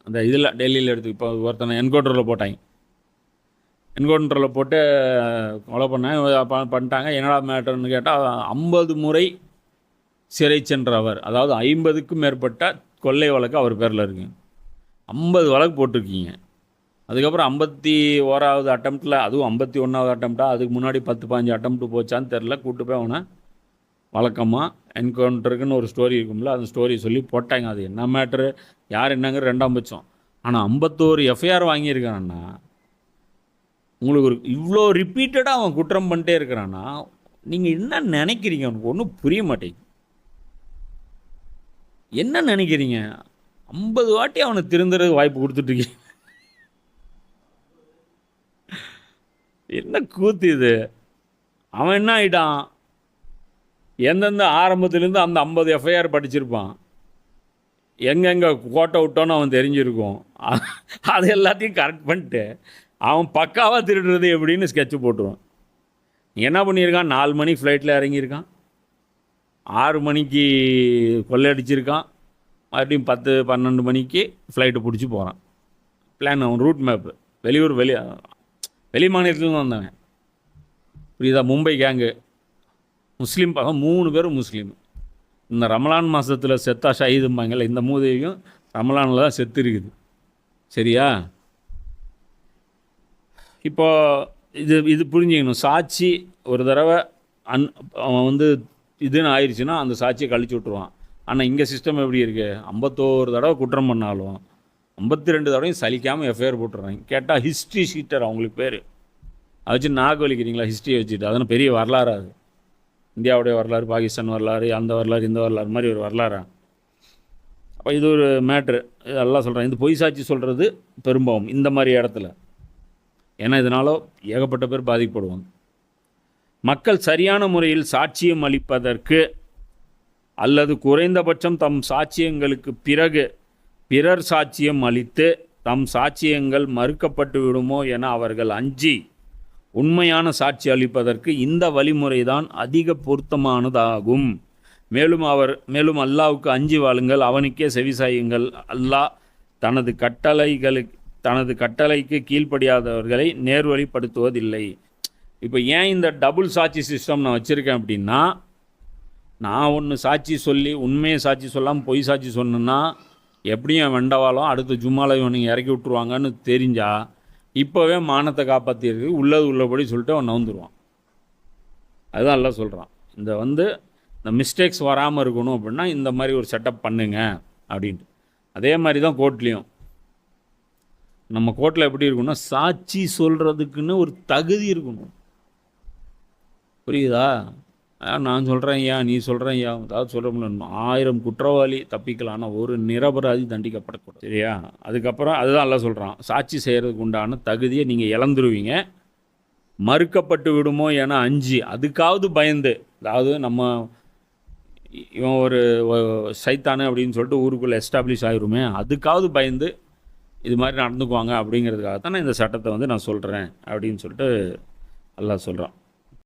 அந்த இதில் டெல்லியில் எடுத்து இப்போ ஒருத்தனை என்கவுண்டரில் போட்டாங்க. என்கவுண்டரில் போட்டு கொலை பண்ணிட்டாங்க. என்னடா மேட்டர்னு கேட்டால் 50 முறை சிறை சென்றவர், அதாவது 50க்கும் மேற்பட்ட கொள்ளை வழக்கு அவர் பேரில் இருக்குங்க. 50 வழக்கு போட்டிருக்கீங்க. அதுக்கப்புறம் 51வது அட்டம்ப்டில், அதுவும் 51வது அட்டம்ப்டா, அதுக்கு முன்னாடி 10-15 அட்டம்ப்ட் போச்சான்னு தெரில, கூட்டு போய் அவனை வழக்கமாக என்கவுண்டருக்குன்னு ஒரு ஸ்டோரி இருக்கும்ல, அந்த ஸ்டோரி சொல்லி போட்டாங்க. அது என்ன மேட்ரு, யார் என்னங்கிற 2ஆம் பட்சம். ஆனால் 51 எஃப்ஐஆர் வாங்கியிருக்கான்னா, உங்களுக்கு ஒரு இவ்வளோ ரிப்பீட்டடாக அவன் குற்றம் பண்ணிட்டே இருக்கிறான்னா, நீங்கள் என்ன நினைக்கிறீங்க? அவனுக்கு ஒன்றும் புரிய மாட்டேங்குது. என்ன நினைக்கிறீங்க? 50 வாட்டி அவனை திருந்துறதுக்கு வாய்ப்பு கொடுத்துட்ருக்கீங்க. என்ன கூத்து இது? அவன் என்ன ஆகிட்டான், எந்தெந்த ஆரம்பத்துலேருந்து அந்த 50 எஃப்ஐஆர் படிச்சிருப்பான், எங்கெங்கே கோட்டை விட்டோன்னு அவன் தெரிஞ்சிருக்கும். அது எல்லாத்தையும் கரெக்ட் பண்ணிட்டு அவன் பக்காவாக திருடுறது எப்படின்னு ஸ்கெட்சு போட்டுருவான். என்ன பண்ணியிருக்கான், 4 மணி ஃப்ளைட்டில் இறங்கியிருக்கான், 6 மணிக்கு கொள்ளையடிச்சிருக்கான், மறுபடியும் 10-12 மணிக்கு ஃப்ளைட்டு பிடிச்சி போகிறான். பிளான், அவன் ரூட் மேப்பு. வெளி மாநிலத்துலேருந்து வந்தவன், புரியுதா? மும்பை கேங்கு, முஸ்லீம் பக்கம் 3 பேரும் முஸ்லீம். இந்த ரமலான் மாதத்தில் செத்தா ஷஹீதும்பாங்கல்ல, இந்த மூதேவியும் ரமலானில் தான் செத்து இருக்குது. சரியா? இப்போது இது புரிஞ்சுக்கணும். சாட்சி ஒரு தடவை அவன் இதுன்னு ஆயிடுச்சுன்னா அந்த சாட்சியை கழிச்சு விட்ருவான். ஆனால் இங்கே சிஸ்டம் எப்படி இருக்குது, 51 தடவை குற்றம் பண்ணாலும் 52 தடவையும் சலிக்காமல் எஃப்ஐஆர் போட்டுடுறாங்க. கேட்டால் ஹிஸ்ட்ரி ஷீட்டர் அவங்களுக்கு பேர். அதை வச்சு நாக்கு வலிக்கிறீங்களா ஹிஸ்ட்ரியை வச்சுட்டு? அதனால் பெரிய வரலாறு. அது இந்தியாவுடைய வரலாறு, பாகிஸ்தான் வரலாறு, அந்த வரலாறு, இந்த வரலாறு மாதிரி ஒரு வரலாறா? அப்போ இது ஒரு மேட்ரு. இதெல்லாம் சொல்கிறேன். இது பொய் சாட்சி சொல்கிறது பெரும்பாவம் இந்த மாதிரி இடத்துல. ஏன்னா இதனால் ஏகப்பட்ட பேர் பாதிக்கப்படுவாங்க. மக்கள் சரியான முறையில் சாட்சியம் அளிப்பதற்கு அல்லது குறைந்தபட்சம் தம் சாட்சியங்களுக்கு பிறகு பிறர் சாட்சியம் அளித்து தம் சாட்சியங்கள் மறுக்கப்பட்டு விடுமோ என அவர்கள் அஞ்சி உண்மையான சாட்சி அளிப்பதற்கு இந்த வழிமுறைதான் அதிக பொருத்தமானதாகும். மேலும் அல்லாஹ்வுக்கு அஞ்சி வாழுங்கள், அவனுக்கே செவிசாயுங்கள். அல்லாஹ் தனது கட்டளைக்கு கீழ்ப்படியாதவர்களை நேர்வழிப்படுத்துவதில்லை. இப்போ ஏன் இந்த டபுள் சாட்சி சிஸ்டம் நான் வச்சுருக்கேன் அப்படின்னா, நான் ஒன்று சாட்சி சொல்லி உண்மையை சாட்சி சொல்லாமல் பொய் சாட்சி சொன்னேன்னா எப்படியும் வெண்டவாலும் அடுத்த ஜும்மாவில் இவனுங்க இறக்கி விட்ருவாங்கன்னு தெரிஞ்சால் இப்போவே மானத்தை காப்பாற்றிருக்கு உள்ளது உள்ளபடி சொல்லிட்டு அவன் நவுந்துருவான். அதுதான் எல்லாம் சொல்கிறான். இந்த மிஸ்டேக்ஸ் வராமல் இருக்கணும் அப்படின்னா இந்த மாதிரி ஒரு செட்டப் பண்ணுங்க அப்படின்ட்டு. அதே மாதிரி தான் கோர்ட்லேயும். நம்ம கோர்ட்டில் எப்படி இருக்கணும்னா, சாட்சி சொல்கிறதுக்குன்னு ஒரு தகுதி இருக்கணும். புரியுதா? நான் சொல்கிறேன் ஐயா, நீ சொல்கிறேன் ஐயா, அதாவது சொல்ல முடியல. 1000 குற்றவாளி தப்பிக்கலாம், ஆனால் ஒரு நிரபராதி தண்டிக்கப்படக்கூடாது. சரியா? அதுக்கப்புறம் அதுதான் எல்லாம் சொல்கிறான். சாட்சி செய்கிறதுக்கு உண்டான தகுதியை நீங்கள் இழந்துருவீங்க, மறுக்கப்பட்டு விடுமோ என அஞ்சு, அதுக்காவது பயந்து, அதாவது இவன் ஒரு சைத்தானு அப்படின்னு சொல்லிட்டு ஊருக்குள்ளே எஸ்டாப்ளிஷ் ஆகிருமே, அதுக்காவது பயந்து இது மாதிரி நடந்துக்குவாங்க அப்படிங்கிறதுக்காக தான் நான் இந்த சட்டத்தை நான் சொல்கிறேன் அப்படின்னு சொல்லிட்டு அல்லாஹ் சொல்கிறான்.